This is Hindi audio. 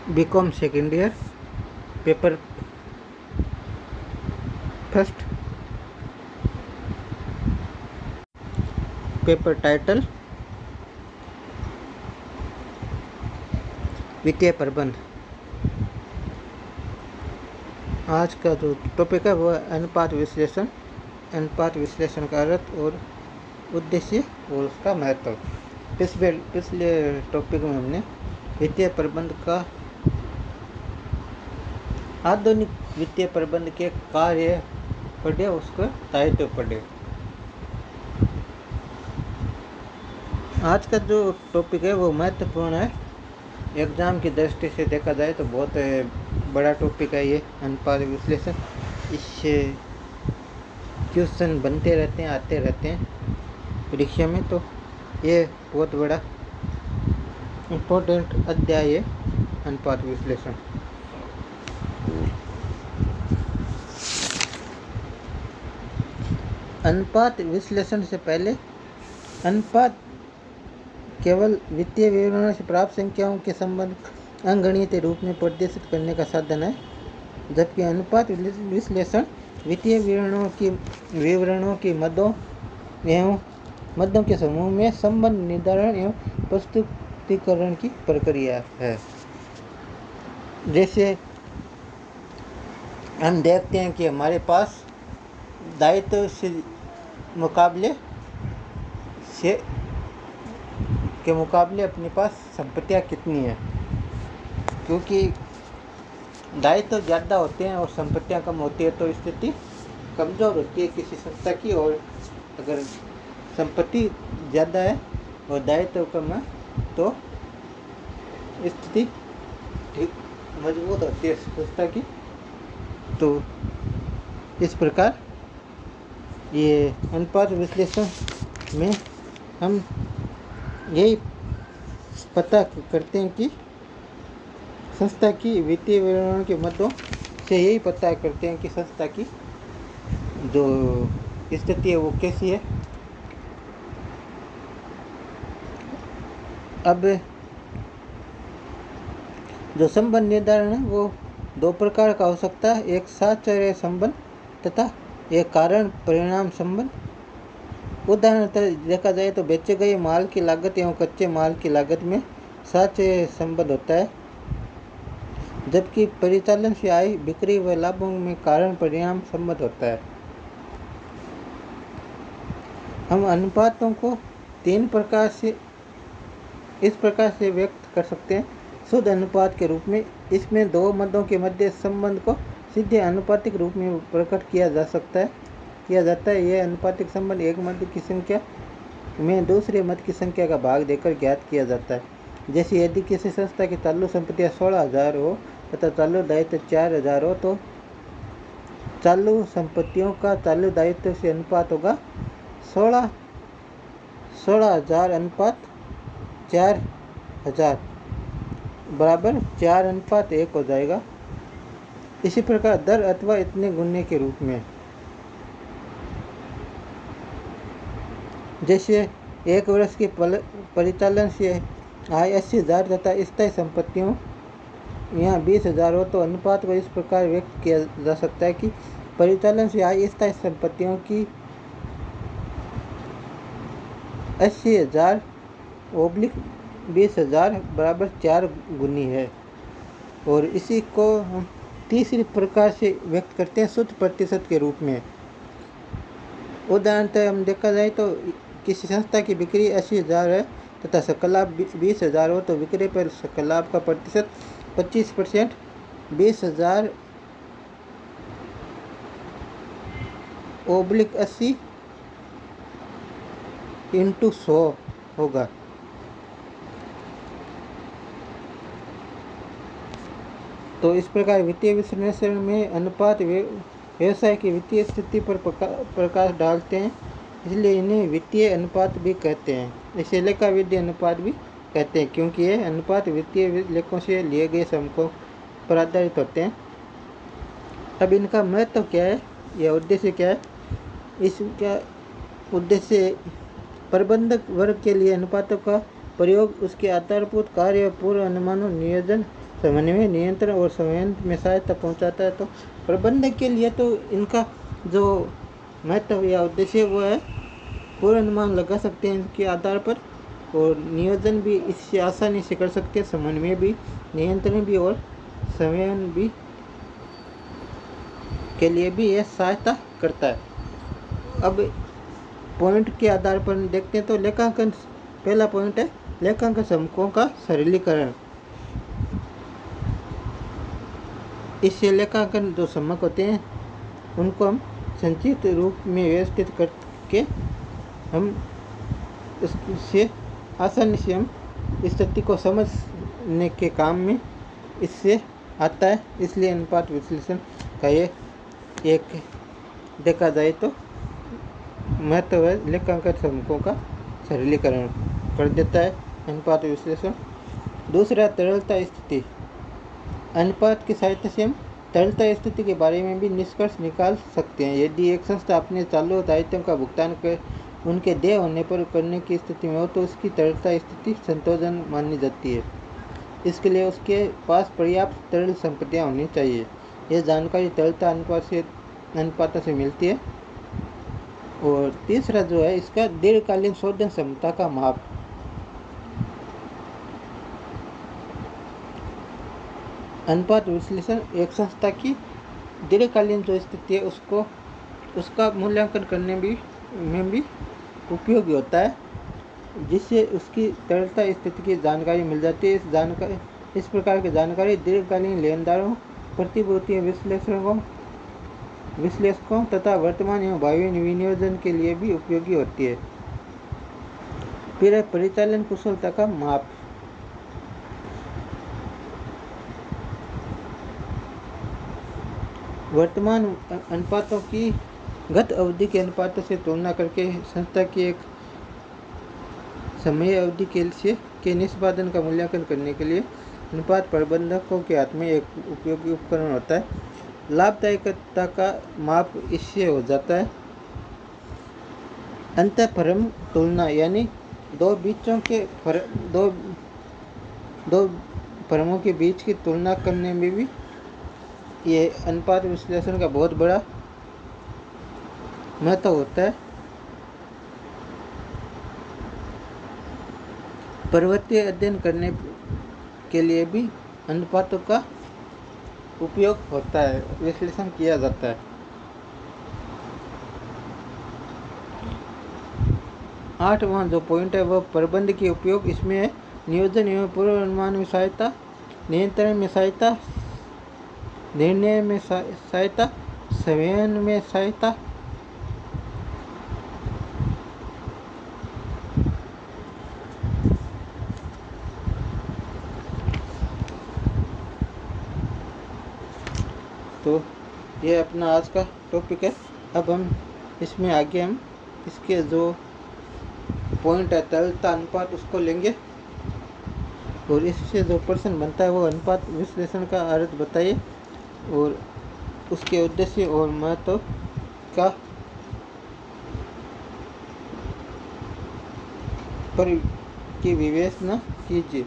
BCom second year, paper first, paper title वित्तीय प्रबंध। आज का जो टॉपिक है वो है अनुपात विश्लेषण। अनुपात विश्लेषण का अर्थ और उद्देश्य और उसका महत्व। पिछले टॉपिक में हमने वित्तीय प्रबंध का आधुनिक वित्तीय प्रबंध के कार्य पढ़े, उसका दायित्व पढ़े। आज का जो टॉपिक है वो महत्वपूर्ण है। एग्ज़ाम की दृष्टि से देखा जाए तो बहुत बड़ा टॉपिक है ये अनुपात विश्लेषण। इससे क्वेश्चन बनते रहते हैं, आते रहते हैं परीक्षा में, तो ये बहुत बड़ा इम्पोर्टेंट अध्याय है अनुपात विश्लेषण। अनुपात विश्लेषण से पहले, अनुपात केवल वित्तीय विवरणों से प्राप्त संख्याओं के संबंध अंकगणितीय रूप में प्रदर्शित करने का साधन है, जबकि अनुपात विश्लेषण वित्तीय विवरणों की मदों के समूह में संबंध निर्धारण एवं प्रस्तुतिकरण की प्रक्रिया है। जैसे हम देखते हैं कि हमारे पास दायित्व के मुकाबले अपने पास संपत्तियां कितनी है, क्योंकि दायित्व ज़्यादा होते हैं और संपत्तियां कम होती है तो स्थिति कमज़ोर होती है किसी संस्था की, और अगर संपत्ति ज़्यादा है और दायित्व कम है तो स्थिति ठीक मजबूत होती है संस्था की। तो इस प्रकार ये अनुपात विश्लेषण में हम यही पता करते हैं कि संस्था की वित्तीय विवरणों के मदों से यही पता करते हैं कि संस्था की जो स्थिति है वो कैसी है। अब जो संबंध निर्धारण है वो दो प्रकार का हो सकता है, एक साहचर्य संबंध तथा एक कारण परिणाम संबंध। उदाहरणतः देखा जाए तो बेचे गए माल की लागत एवं कच्चे माल की लागत में साहचर्य संबंध होता है, जबकि परिचालन से आय, बिक्री व लाभों में कारण परिणाम संबंध होता है। हम अनुपातों को इस प्रकार से व्यक्त कर सकते हैं। शुद्ध अनुपात के रूप में इसमें दो मदों के मध्य संबंध को सीधे अनुपातिक रूप में प्रकट किया जाता है। यह अनुपातिक संबंध एक मद की संख्या में दूसरे मद की संख्या का भाग देकर ज्ञात किया जाता है। जैसे यदि किसी संस्था की चालू संपत्तियां 16,000 हो तथा चालू दायित्व 4,000 हो तो चालू संपत्तियों का चालू दायित्व से अनुपात होगा 16,000 अनुपात 4,000 बराबर 4:1 हो जाएगा। इसी प्रकार दर अथवा इतने गुणने के रूप में, जैसे एक वर्ष के परिचालन से आय 80,000 तथा स्थायी संपत्तियों यहाँ 20,000 हो तो अनुपात को इस प्रकार व्यक्त किया जा सकता है कि परिचालन से आय स्थायी संपत्तियों की 80,000/20,000 बराबर 4 गुनी है। और इसी को हम तीसरी प्रकार से व्यक्त करते हैं शुद्ध प्रतिशत के रूप में। उदाहरणतः हम देखा जाए तो किसी संस्था की बिक्री 80,000 है तथा सकल लाभ 20,000 हो तो बिक्री पर सकल लाभ का प्रतिशत 25% 20,000/80 × 100 होगा। तो इस प्रकार वित्तीय विश्लेषण में अनुपात व्यवसाय की वित्तीय स्थिति पर प्रकाश डालते हैं, इसलिए इन्हें वित्तीय अनुपात भी कहते हैं। इसे लेखाविधि अनुपात भी कहते हैं, क्योंकि ये अनुपात वित्तीय लेखों से लिए गए समकों पर आधारित होते हैं। अब इनका महत्व क्या है या उद्देश्य क्या है? इसका उद्देश्य प्रबंधक वर्ग के लिए अनुपातों का प्रयोग उसके आधारभूत कार्य, पूर्व अनुमानों, नियोजन समन्वय, नियंत्रण और संयंत्र में सहायता पहुंचाता है। तो प्रबंधक के लिए तो इनका जो महत्व या उद्देश्य वो है पूर्ण अनुमान लगा सकते हैं इनके आधार पर, और नियोजन भी इससे आसानी से कर सकते हैं, समन्वय भी, नियंत्रण भी और संयंत्र भी के लिए भी यह सहायता करता है। अब पॉइंट के आधार पर देखते हैं तो लेखांकन, पहला पॉइंट है लेखांकन समकों का सरलीकरण। इससे लेखांकन जो समक होते हैं उनको हम संक्षिप्त रूप में व्यवस्थित करके हम इससे आसानी से हम स्थिति को समझने के काम में इससे आता है। इसलिए अनुपात विश्लेषण का ये एक देखा जाए तो महत्व है, लेखांकन समकों का सरलीकरण कर देता है अनुपात विश्लेषण। दूसरा, तरलता स्थिति। अनुपात की सहायता से हम तरलता स्थिति के बारे में भी निष्कर्ष निकाल सकते हैं। यदि एक संस्था अपने चालू दायित्वों का भुगतान कर उनके देय होने पर करने की स्थिति में हो तो उसकी तरलता स्थिति संतोषजनक मानी जाती है। इसके लिए उसके पास पर्याप्त तरल संपत्तियां होनी चाहिए। यह जानकारी तरलता अनुपातों से मिलती है। और तीसरा जो है इसका दीर्घकालीन शोधन क्षमता का माप। अनुपात विश्लेषण एक संस्था की दीर्घकालीन जो स्थिति है उसका मूल्यांकन करने में भी उपयोगी होता है, जिससे उसकी तरलता स्थिति की जानकारी मिल जाती है। इस प्रकार की जानकारी दीर्घकालीन लेनदारों, प्रतिभूति विश्लेषकों तथा वर्तमान एवं भावी विनियोजन के लिए भी उपयोगी होती है। फिर है परिचालन कुशलता का माप। वर्तमान अनुपातों की गत अवधि के अनुपातों से तुलना करके संस्था की एक समय अवधि के निष्पादन का मूल्यांकन करने के लिए अनुपात प्रबंधकों के हाथ में एक उपयोगी उपकरण होता है। लाभदायकता का माप इससे हो जाता है। अंतःफर्म तुलना, यानी दो फर्मों के बीच की तुलना करने में भी ये अनुपात विश्लेषण का बहुत बड़ा महत्व होता है। पर्वतीय अध्ययन करने के लिए भी अनुपातों का उपयोग होता है, विश्लेषण किया जाता है। 8वां जो पॉइंट है वह प्रबंध के उपयोग। इसमें है नियोजन एवं पूर्वानुमान में सहायता, नियंत्रण में सहायता, निर्णय में सहायता, संयंत्र में सहायता, तो ये अपना आज का टॉपिक है। अब हम इसमें आगे हम इसके जो पॉइंट है तरलता अनुपात उसको लेंगे, और इससे जो प्रश्न बनता है वो अनुपात विश्लेषण का अर्थ बताइए और उसके उद्देश्य और महत्व का पर की विवेचना कीजिए।